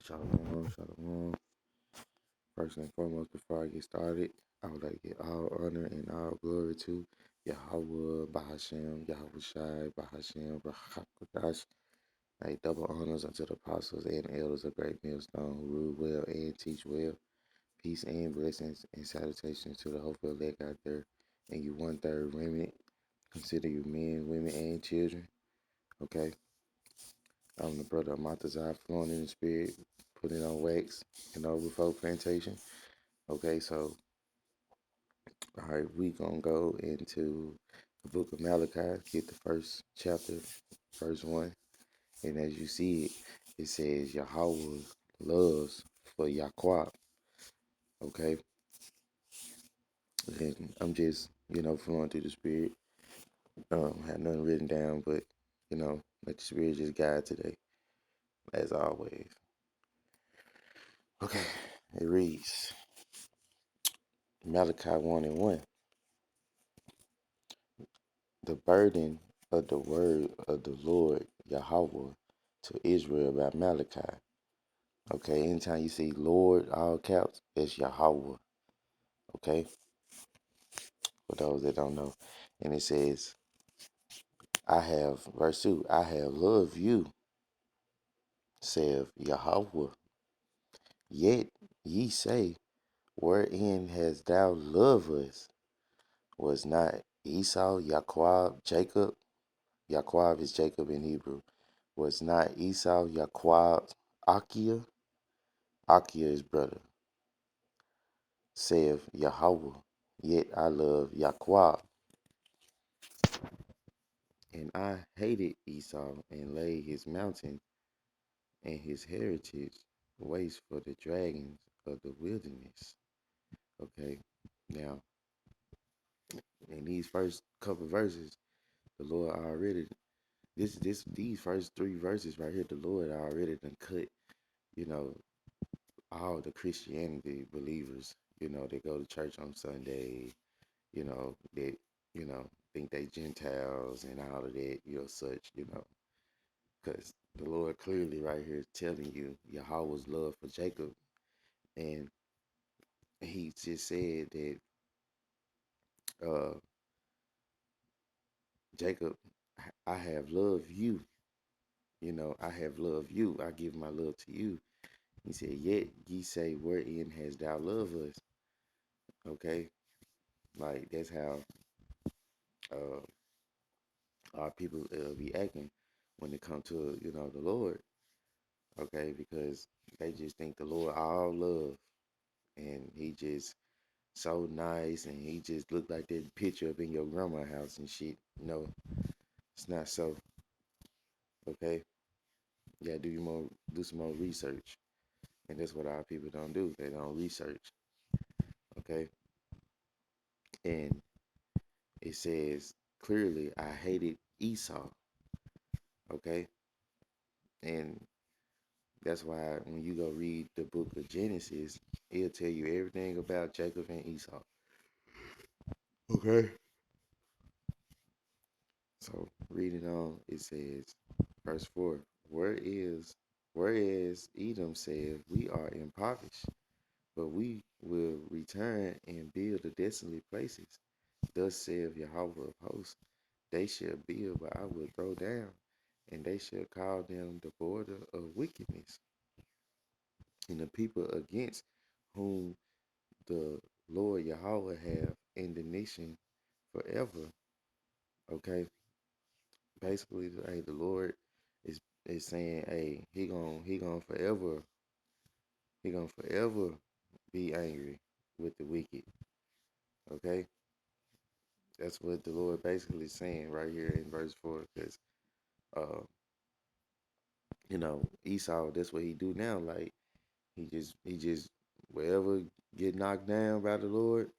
Shalom, shalom. First and foremost, before I get started, I would like to give all honor and all glory to Yahweh, Bahashem, Yahweh Shai, Bahashem, Bahakadash. Like double honors unto the apostles and elders of Great Millstone who rule well and teach well. Peace and blessings and salutations to the hopeful elect out there and you one-third remnant. Consider you men, women, and children. Okay? I'm the brother of Montezai, flowing in the spirit, putting on wax and overflow plantation. Okay, so all right, we gonna go into the book of Malachi, get the first chapter, verse 1. And as you see it, it says Yahweh loves for Yahweh. Okay, and I'm just, flowing through the spirit. Had nothing written down, but let the spirit just guide today, as always. Okay, it reads Malachi 1 and 1. The burden of the word of the Lord Yahweh to Israel by Malachi. Okay, anytime you see Lord, all caps, it's Yahweh. Okay, for those that don't know. And it says, verse 2, I have loved you, saith Yahweh. Yet ye say, wherein hast thou loved us? Was not Esau, Jacob, Jacob? Jacob is Jacob in Hebrew. Was not Esau, Jacob, Achiah? Achiah is brother. Saith Yahweh, yet I love Jacob. And I hated Esau and laid his mountain and his heritage waste for the dragons of the wilderness. Okay, now in these first couple verses, the Lord already these first three verses right here, the Lord already done cut, you know, all the Christianity believers, they go to church on Sunday, that, think they Gentiles and all of that, such, because the Lord clearly right here is telling you Yahweh's love for Jacob. And he just said that uh, Jacob, I have loved you. I have loved you. I give my love to you. He said, yet ye say, wherein hast thou loved us? Okay? Like, that's how uh, our people be acting when it comes to, the Lord. Okay? Because they just think the Lord all love. And he just so nice, and he just looked like that picture up in your grandma's house and shit. No, it's not so. Okay, yeah, do some more research, and that's what our people don't do. They don't research. Okay, and it says clearly, I hated Esau. Okay, and that's why when you go read the book of Genesis, it'll tell you everything about Jacob and Esau. Okay. So reading on, it says, verse 4, whereas Edom said, we are impoverished, but we will return and build the desolate places. Thus saith Yahweh of hosts, they shall build, but I will throw down, and they shall call them the border of wickedness, and the people against whom the Lord Yahweh have indignation forever. Okay, basically, hey, the Lord is saying, hey, he gonna forever be angry with the wicked. Okay, that's what the Lord basically saying right here in verse 4. Because uh, Esau, that's what he do now. Like he just wherever get knocked down by the Lord,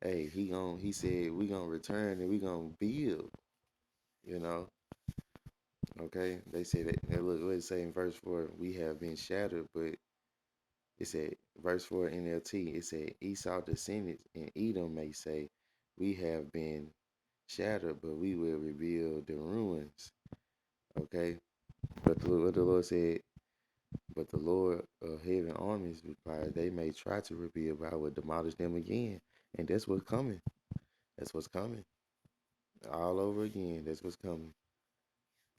hey, he said we gonna return and we gonna build. You know, okay. They say that look what it say in verse 4. We have been shattered, but it said, verse 4 NLT, it said, Esau descendants and Edom may say, we have been shattered, but we will rebuild the ruins. Okay? But what the Lord said, But the Lord of heaven armies replied, they may try to rebuild, but I will demolish them again. And that's what's coming. That's what's coming. All over again. That's what's coming.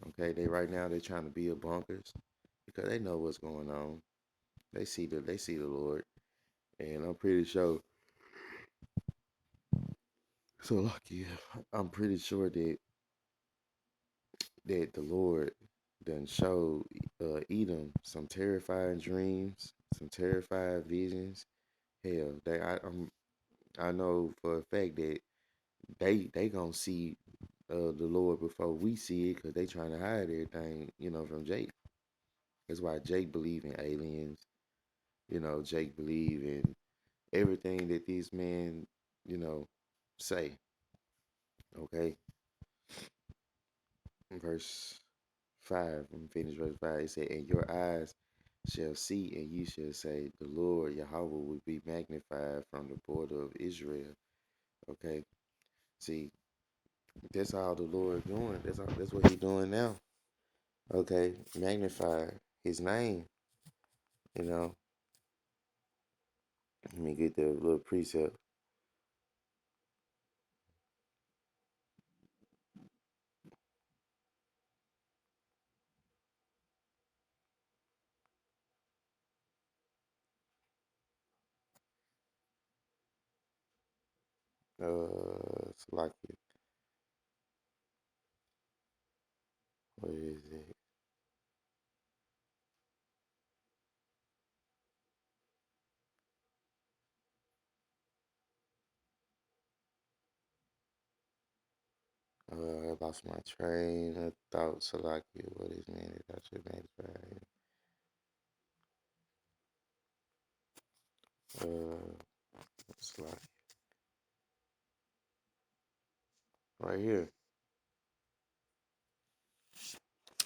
Okay, they right now they're trying to build bunkers because they know what's going on. They see the Lord. And I'm pretty sure so lucky. I'm pretty sure that the Lord done showed Edom some terrifying dreams, some terrifying visions. Hell, I know for a fact that they gonna see the Lord before we see it because they trying to hide everything, from Jake. That's why Jake believe in aliens. Jake believe in everything that these men, you know, say. Okay, verse 5. I'm finished verse 5. It said, and your eyes shall see, and you shall say, the Lord Yahweh will be magnified from the border of Israel. Okay, see, that's all the Lord doing. That's what He doing now. Okay, magnify His name. You know, let me get the little precept. It's like it. What is it? I lost my train of thought. Salakia, what is man that I should magnify? It's like right here.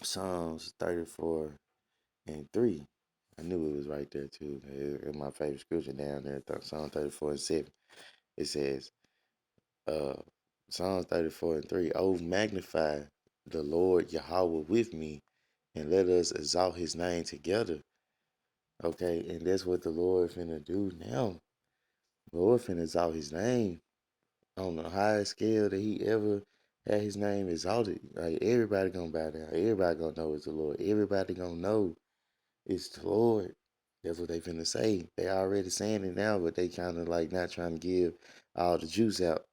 Psalms 34 and 3. I knew it was right there too. In my favorite scripture down there, Psalm 34 and 7. It says, uh, Psalms 34 and 3. Oh, magnify the Lord Yahweh with me, and let us exalt his name together. Okay, and that's what the Lord finna do now. The Lord finna exalt his name on the highest scale that he ever had his name exalted. Like everybody gonna bow down. Everybody gonna know it's the Lord. Everybody gonna know it's the Lord. That's what they finna say. They already saying it now, but they kind of like not trying to give all the juice out.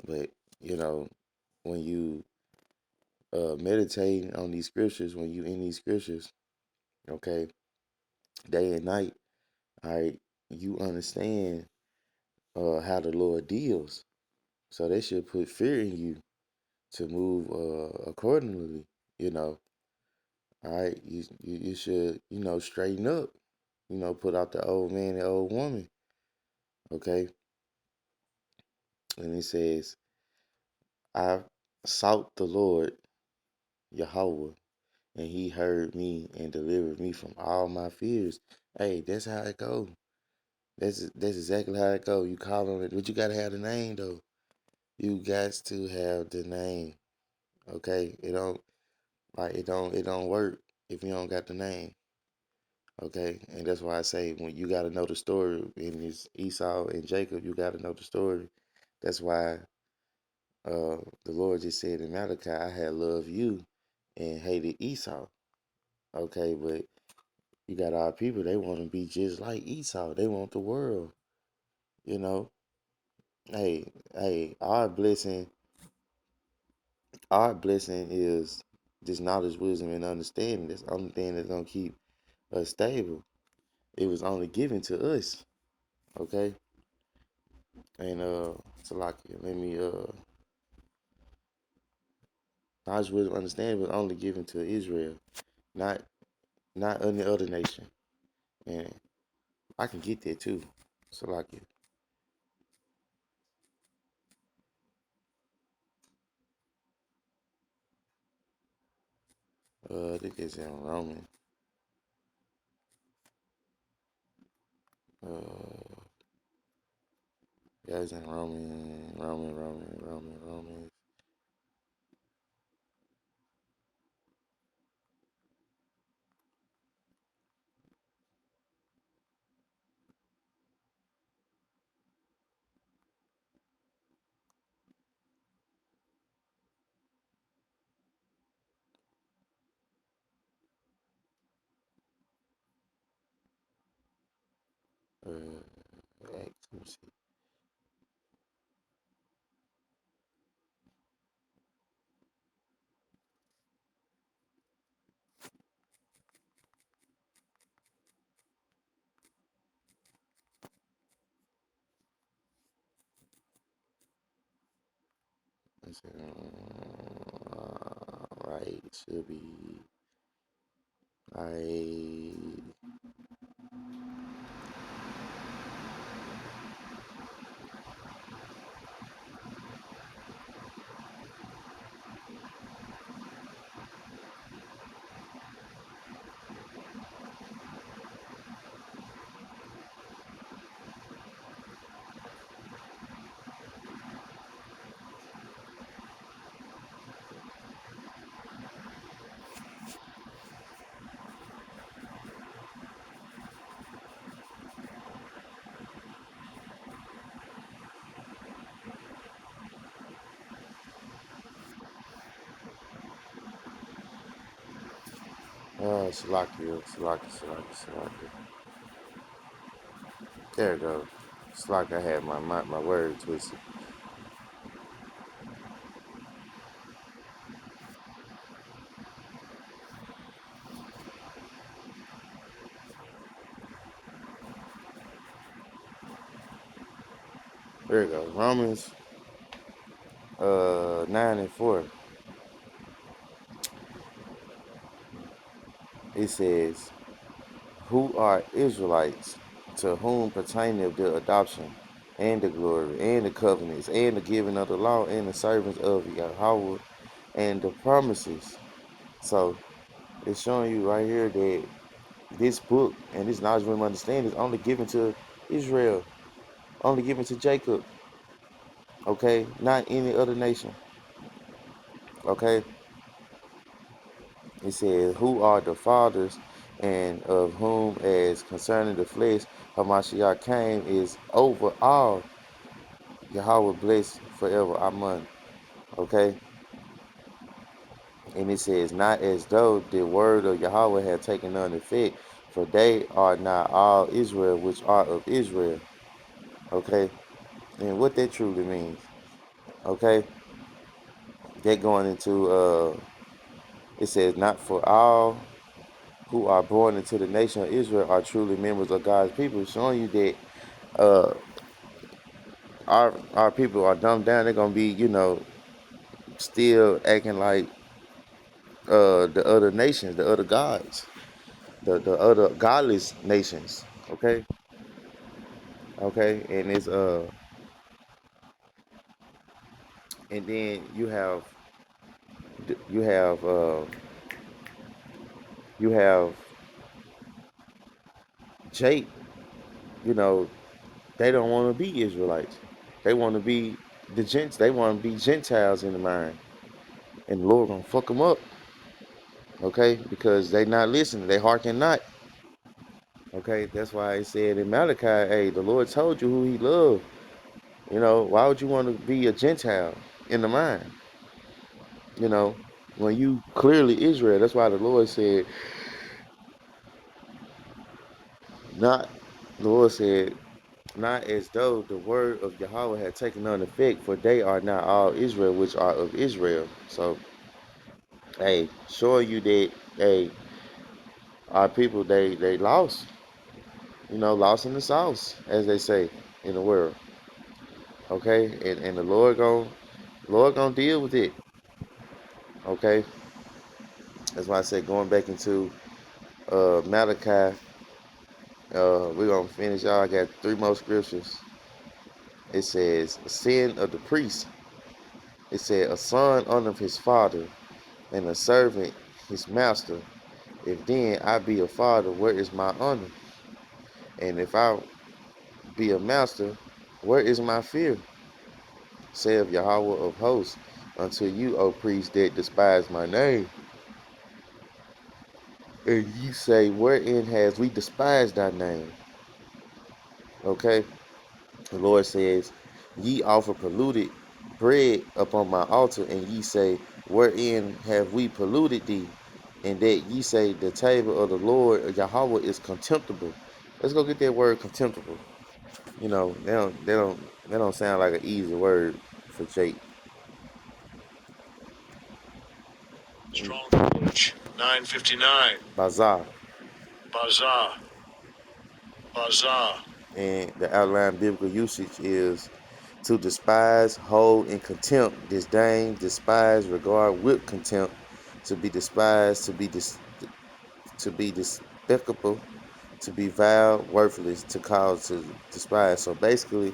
But when you meditate on these scriptures, when you in these scriptures, okay, day and night, all right, you understand how the Lord deals. So they should put fear in you to move accordingly. You know, all right, you should straighten up. Put out the old man and old woman. Okay, and it says, I sought the Lord Yahweh, and He heard me and delivered me from all my fears. Hey, that's how it go. That's exactly how it go. You call on it, but you gotta have the name though. You got to have the name. Okay, it don't work if you don't got the name. Okay, and that's why I say when you got to know the story in this Esau and Jacob, you got to know the story. That's why the Lord just said in Malachi, I had loved you and hated Esau. Okay, but you got our people, they want to be just like Esau. They want the world, you know. Hey, our blessing is this knowledge, wisdom, and understanding. That's the only thing that's gonna keep us stable. It was only given to us, okay? And Salakia, let me knowledge, wisdom, understanding was only given to Israel, not any other nation. And I can get that too. Salakia. I think it's in Roman. Uh, yeah, it's in Roman. Let me see. Let's see. Right, should be. I. Salakia. There it goes. Slack, I had my word twisted. There it goes. Romans 9:4. It says, "Who are Israelites, to whom pertaineth the adoption, and the glory, and the covenants, and the giving of the law, and the servants of Yahweh, and the promises." So it's showing you right here that this book and this knowledge we understand is only given to Israel, only given to Jacob. Okay, not any other nation. Okay, it says, "Who are the fathers, and of whom, as concerning the flesh, Hamashiach came, is over all. Yahweh blessed forever. Amen." Okay, and it says, "Not as though the word of Yahweh had taken none effect, for they are not all Israel which are of Israel." Okay, and what that truly means. Okay, that going into it says, "Not for all who are born into the nation of Israel are truly members of God's people," showing you that uh, our people are dumbed down. They're gonna be, still acting like the other nations, the other gods, the other godless nations. Okay, okay, and it's and then you have you have Jake. You know, they don't want to be Israelites. They want to be the gents. They want to be Gentiles in the mind, and the Lord gonna fuck them up. Okay, because they not listening. They hearken not. Okay, that's why I said in Malachi, "Hey, the Lord told you who He loved. Why would you want to be a Gentile in the mind? You know, when you clearly Israel." That's why the Lord said, not the Lord said, "Not as though the word of Yahweh had taken on effect, for they are not all Israel which are of Israel." So, hey, showing you that, hey, our people they lost. Lost in the sauce, as they say in the world. Okay, and the Lord gonna deal with it. Okay, that's why I said going back into Malachi. We're gonna finish. Y'all, I got three more scriptures. It says, "Sin of the priest." It said, "A son honor his father, and a servant his master. If then I be a father, where is my honor? And if I be a master, where is my fear? Saith Yahweh of hosts, unto you, O priests that despise my name. And ye say, wherein has we despised thy name?" Okay? The Lord says, "Ye offer polluted bread upon my altar, and ye say, wherein have we polluted thee? And that ye say, the table of the Lord Yahweh is contemptible." Let's go get that word contemptible. They don't sound like an easy word for Jake. Strong Village, 959. Bazaar. Bazaar. Bazaar. And the outline biblical usage is to despise, hold in contempt, disdain, despise, regard with contempt, to be despised, to be despicable, to be vile, worthless, to cause to despise. So basically,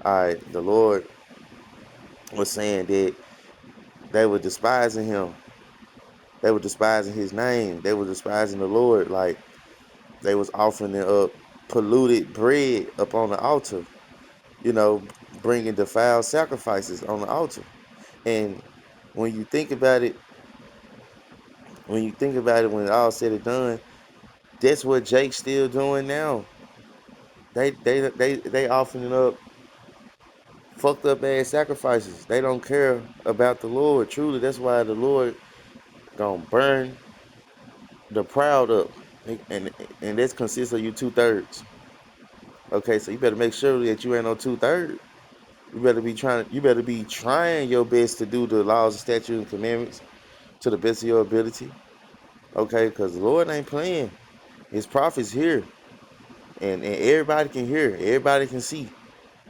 the Lord was saying that they were despising him. They were despising his name. They were despising the Lord. Like they was offering up polluted bread up on the altar, you know, bringing defiled sacrifices on the altar. And when you think about it, when all said and done, that's what Jake's still doing now. They offering up fucked up ass sacrifices. They don't care about the Lord. Truly, that's why the Lord gonna burn the proud up. And that consists of you 2/3. Okay, so you better make sure that you ain't on 2/3. You better be trying your best to do the laws, statutes, and commandments to the best of your ability. Okay, because the Lord ain't playing. His prophets here. And everybody can hear, everybody can see.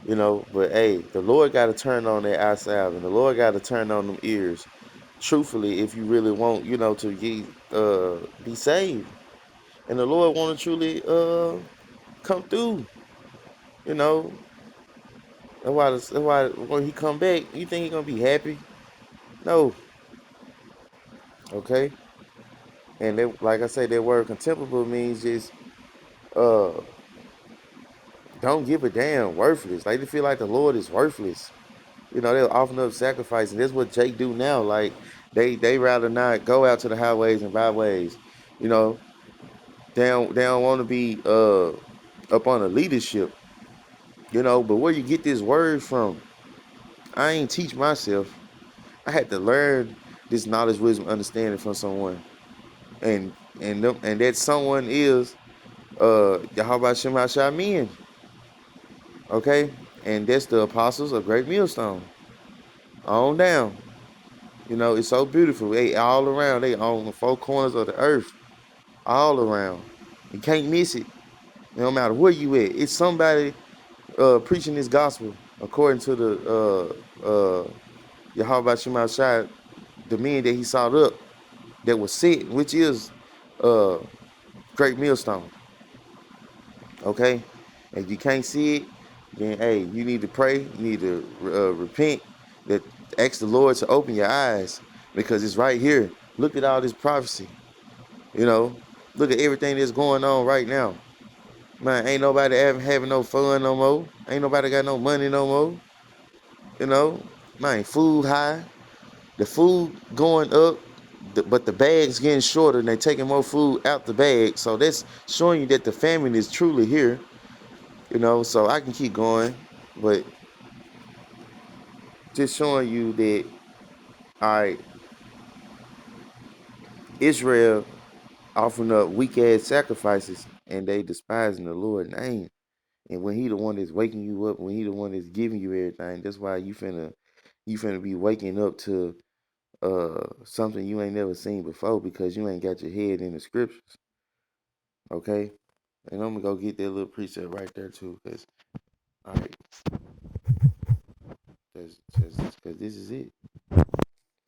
But hey, the Lord got to turn on that eye salve, and the Lord got to turn on them ears. Truthfully, if you really want, to be saved, and the Lord want to truly come through. You know, that's why when he come back, you think he gonna be happy? No, okay. And that, like I say, that word contemptible means just uh don't give a damn, worthless. Like they feel like the Lord is worthless. They're offering up sacrifice, and that's what Jake do now. Like they rather not go out to the highways and byways. You know, they don't want to be up on a leadership. But where you get this word from? I ain't teach myself. I had to learn this knowledge, wisdom, understanding from someone, and that someone is Yahweh Shem HaShamin. Okay, and that's the apostles of Great Millstone on down. It's so beautiful. They all around. They on the four corners of the earth, all around. You can't miss it. No matter where you at, it's somebody preaching this gospel according to the Yahweh Shema Shai, the men that he sought up that was set, which is uh, Great Millstone. Okay, if you can't see it, then hey, you need to pray. You need to repent. That ask the Lord to open your eyes because it's right here. Look at all this prophecy. You know, look at everything that's going on right now. Man, ain't nobody having no fun no more. Ain't nobody got no money no more. You know, man, food high. The food going up, but the bags getting shorter and they taking more food out the bag. So that's showing you that the famine is truly here. So I can keep going, but just showing you that, all right, Israel offering up weak ass sacrifices and they despising the Lord's name. And when he the one that's waking you up, when he the one that's giving you everything, that's why you finna be waking up to something you ain't never seen before because you ain't got your head in the scriptures. Okay? And I'm gonna go get that little precept right there too, cause all right, just cause this is it.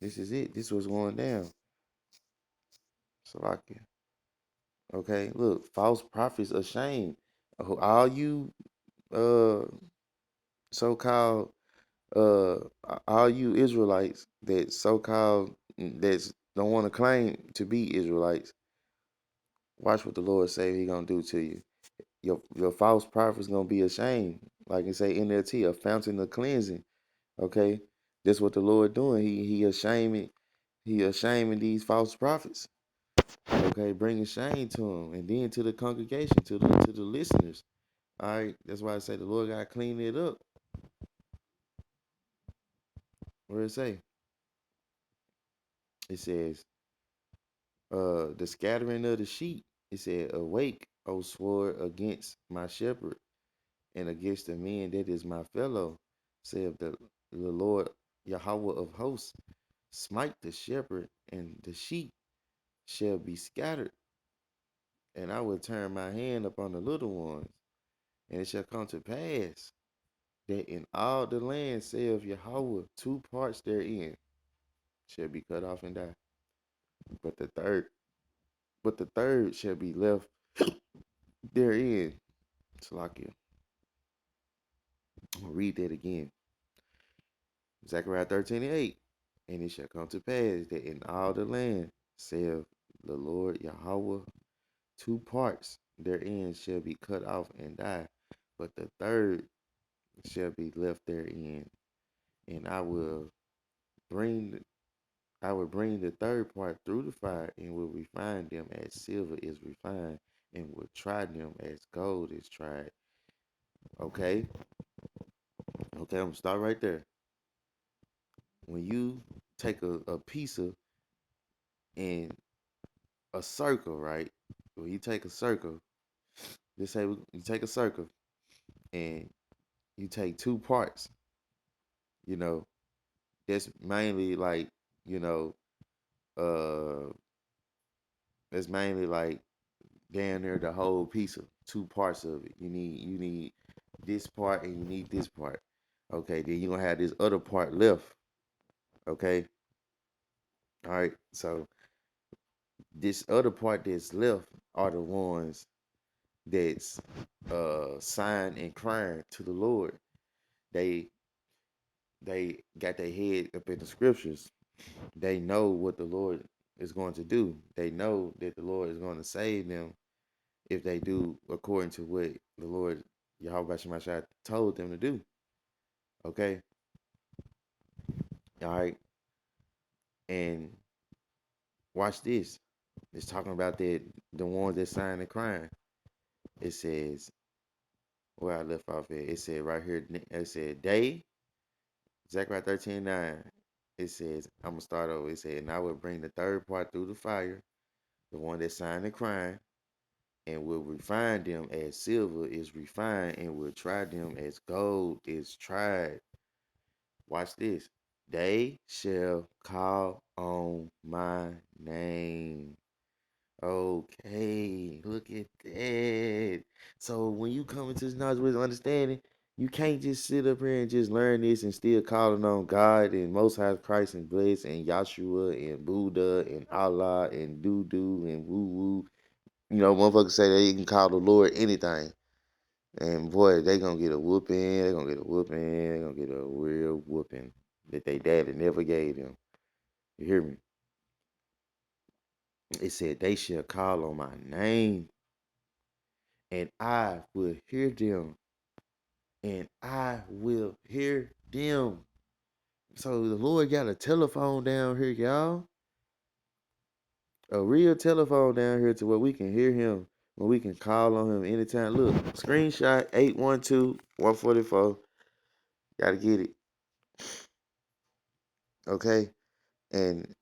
This is it. This was going down. Salakia. Okay, look, false prophets ashamed. All you uh so-called uh all you Israelites that so-called that don't want to claim to be Israelites, watch what the Lord say he gonna do to you. Your false prophet's gonna be ashamed. Like it say NLT, a fountain of cleansing. Okay? That's what the Lord doing. He ashaming these false prophets. Okay, bringing shame to them, and then to the congregation, to the listeners. All right, that's why I say the Lord got to clean it up. What did it say? It says, the scattering of the sheep. It said, awake, O sword, against my shepherd, and against the men that is my fellow, saith the Lord Yahweh of hosts. Smite the shepherd, and the sheep shall be scattered, and I will turn my hand upon the little ones. And it shall come to pass that in all the land, saith Yahweh, two parts therein shall be cut off and die. But the third, but the third shall be left therein. Salakia. I'm gonna read that again. Zechariah 13:8. And it shall come to pass that in all the land, saith the Lord Yahweh, two parts therein shall be cut off and die, but the third shall be left therein. And bring I will bring the third part through the fire, and will refine them as silver is refined, and will try them as gold is tried. Okay? Okay, I'm gonna start right there. When you take a piece of in a circle, right? When you take a circle, just say you take a circle and you take two parts, you know, that's mainly like, you know, uh that's mainly like down there the whole piece of two parts of it. You need this part and you need this part. Okay, then you're gonna have this other part left. Okay. All right. So this other part that's left are the ones that's signed and crying to the Lord. They they got their head up in the scriptures. They know what the Lord is going to do. They know that the Lord is going to save them if they do according to what the Lord Yahweh Shemashah told them to do. Okay? All right. And watch this. It's talking about the ones that signed and crying. It says where I left off at. It said right here, it said they, Zechariah 13:9. It says, I'm gonna start over. It said, and I will bring the third part through the fire, the one that signed and crying, and will refine them as silver is refined, and will try them as gold is tried. Watch this. They shall call on my name. Okay, look at that. So when you come into this knowledge with understanding, you can't just sit up here and just learn this and still calling on God and Most High Christ and Bless and Yahshua and Buddha and Allah and doo doo and woo woo. You know, motherfuckers say they can call the Lord anything. And boy, they gonna get a whooping. They gonna get a whooping. They gonna get a real whooping that they daddy never gave them. You hear me? It said they shall call on my name, and I will hear them, and I will hear them. So the Lord got a telephone down here, y'all. A real telephone down here to where we can hear him, where we can call on him anytime. Look, screenshot 812-144. Gotta get it. Okay? And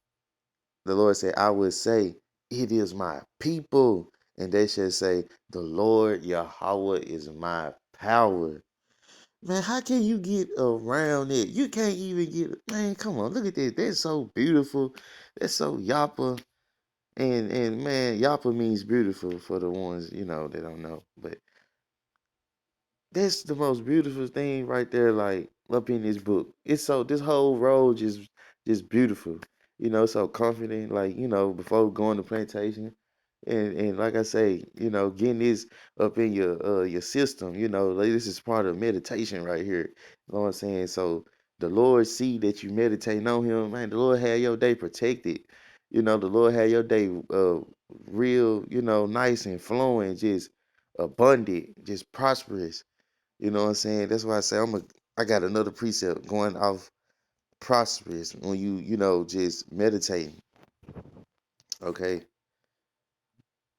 the Lord said, I will say, it is my people. And they shall say, the Lord Yahweh is my power. Man, how can you get around it? You can't even get, man, come on, look at this. That's so beautiful. That's so Yappa. And man, Yappa means beautiful for the ones, that don't know. But that's the most beautiful thing right there, like up in this book. It's so this whole road just beautiful. So confident, like, before going to plantation. And like I say, getting this up in your system, like this is part of meditation right here. You know what I'm saying? So the Lord see that you meditate on him, man, the Lord had your day protected. The Lord had your day real, nice and flowing, just abundant, just prosperous. You know what I'm saying? That's why I say I got another precept going off prosperous when just meditating. Okay.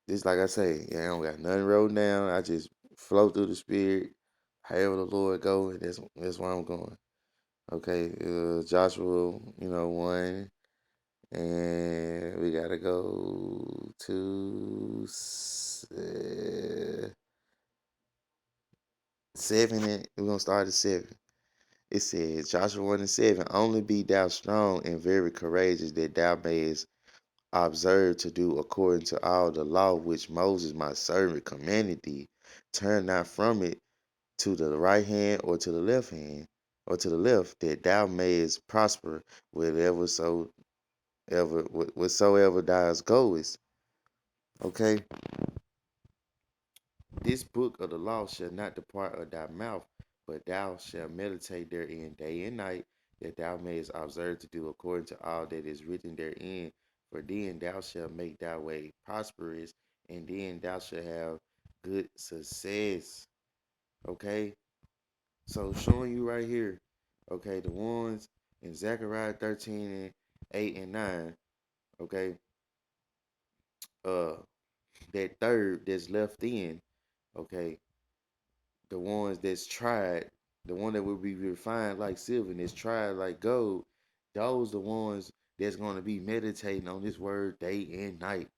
Just like I say, yeah, I don't got nothing wrote down. I just flow through the spirit. However the Lord go, and that's where I'm going. Okay. Joshua, 1. And we gotta go to 7 and we're gonna start at 7. It says Joshua 1 and 7, only be thou strong and very courageous that thou mayest observe to do according to all the law which Moses my servant commanded thee. Turn not from it to the right hand or to the left hand or to the left, that thou mayest prosper whatsoever thou goest. Okay, this book of the law shall not depart of thy mouth, but thou shalt meditate therein day and night, that thou mayest observe to do according to all that is written therein. For then thou shalt make thy way prosperous, and then thou shalt have good success. Okay, so showing you right here, okay, the ones in Zechariah 13 and 8 and 9, okay, uh, that third that's left in, okay, the ones that's tried, the one that will be refined like silver and is tried like gold, those the ones that's going to be meditating on this word day and night.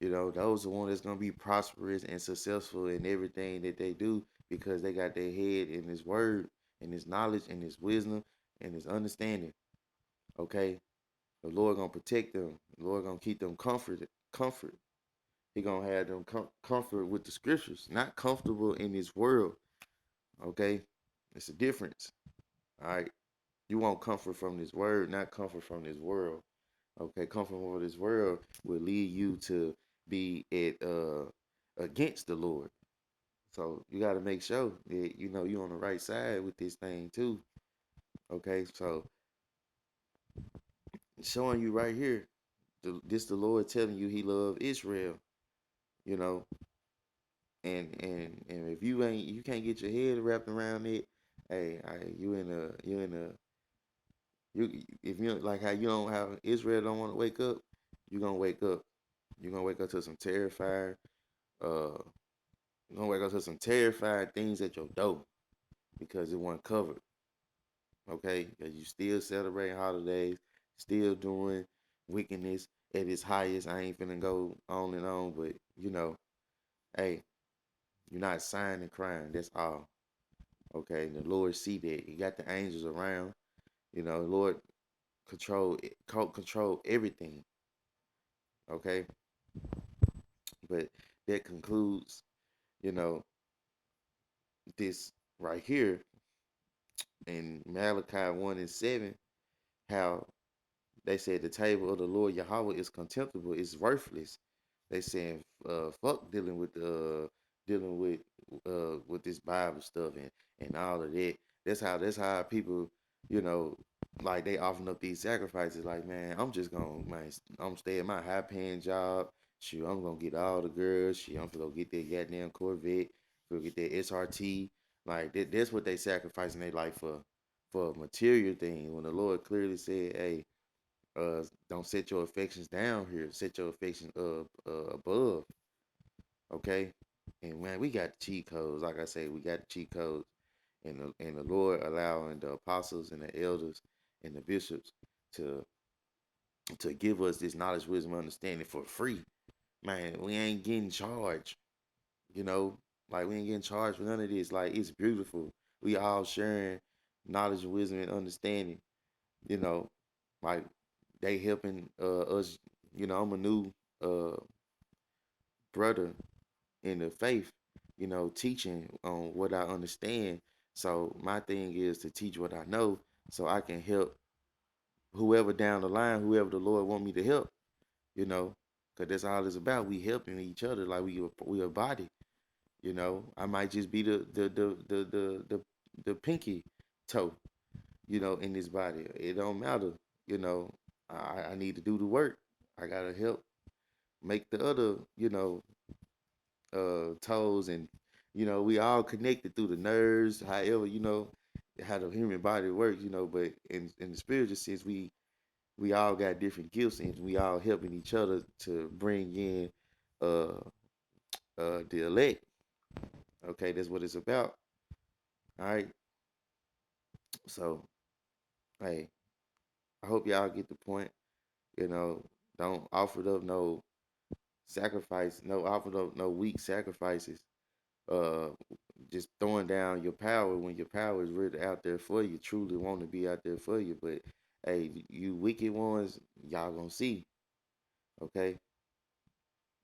You know, those the ones that's going to be prosperous and successful in everything that they do because they got their head in this word and this knowledge and this wisdom and this understanding. Okay, the Lord gonna protect them. The Lord gonna keep them comfort. He gonna have them comfort with the scriptures, not comfortable in this world. Okay, it's a difference. All right, you want comfort from this word, not comfort from this world. Okay, comfort from this world will lead you to be against the Lord. So you got to make sure that you know you're on the right side with this thing too. Okay, so showing you right here, this the Lord telling you He love Israel. You know, and if you can't get your head wrapped around it, hey, you in a you if you like how you don't have Israel don't want to wake up, you're gonna wake up. You're gonna wake up to some terrified, uh, you're gonna wake up to some terrified things at your door because it wasn't covered. Okay, because you still celebrating holidays, still doing wickedness at its highest. I ain't finna go on and on, but you know, hey, you're not signing crime. That's all. Okay, the Lord see that. He got the angels around. You know, Lord control everything. Okay, but that concludes, you know, this right here in Malachi 1 and 7, how they said the table of the Lord Yahweh is contemptible, it's worthless. They saying fuck dealing with this Bible stuff and all of that. That's how people, you know, like they offering up these sacrifices. Like, man, I'm stay at my high paying job. Shoot, I'm gonna get all the girls. Shoot, I'm gonna go get that goddamn Corvette. Go get that SRT. Like that's what they sacrificing their life for a material thing. When the Lord clearly said, "Hey, don't set your affections down here. Set your affections above." Okay, and man, we got the cheat codes. Like I say, we got the cheat codes, and the Lord allowing the apostles and the elders and the bishops to to give us this knowledge, wisdom, understanding for free. Man, we ain't getting charged. You know, like we ain't getting charged for none of this. Like it's beautiful. We all sharing knowledge, wisdom, and understanding. You know, like they helping us. You know, I'm a new uh brother in the faith, you know, teaching on what I understand. So my thing is to teach what I know so I can help whoever down the line, whoever the Lord want me to help, you know, because that's all it's about. We helping each other like we a body, you know. I might just be the pinky toe, you know, in this body. It don't matter, you know. I need to do the work. I gotta help make the other, you know, toes, and you know we all connected through the nerves, however, you know, how the human body works, you know. But in the spiritual sense, we all got different gifts and we all helping each other to bring in uh the elect. Okay, that's what it's about. All right, so hey, I hope y'all get the point. You know, don't offer up no sacrifice, no offer up no weak sacrifices. uh just throwing down your power when your power is really out there for you, truly want to be out there for you. But hey, you wicked ones, y'all gonna see, okay?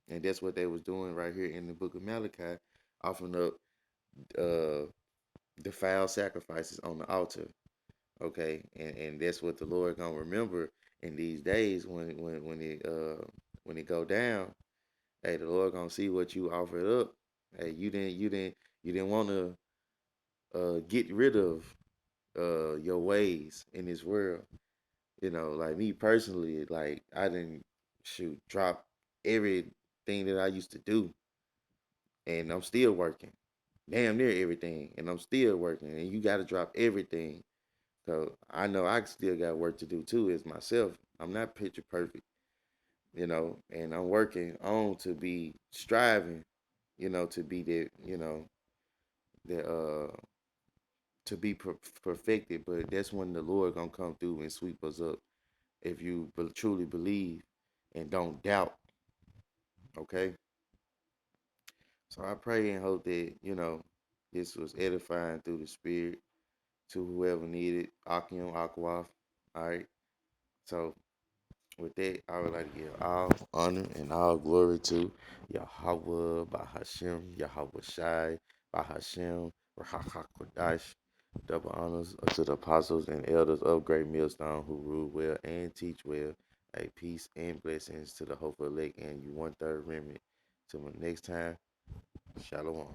And that's what they was doing right here in the book of Malachi, offering up uh defiled sacrifices on the altar. Okay, and that's what the Lord gonna remember in these days when it go down. Hey, the Lord gonna see what you offered up. Hey, you didn't want to get rid of your ways in this world. You know, like me personally, like I didn't drop everything that I used to do, and I'm still working, damn near everything, and I'm still working. And you got to drop everything. So I know I still got work to do too as myself. I'm not picture perfect, you know, and I'm working on to be striving, you know, to be that, you know, that to be perfected. But that's when the Lord gonna come through and sweep us up if you truly believe and don't doubt. Okay, so I pray and hope that this was edifying through the Spirit to whoever needed Akim Akwaf. All right, so with that, I would like to give all honor and all glory to Yahweh, Bahashem, Yahweh Shai, Bahashem, Rahakwadash. Double honors to the apostles and elders of Great Millstone who rule well and teach well. A peace and blessings to the hopeful elect and you one third remnant. Till next time, Shalom.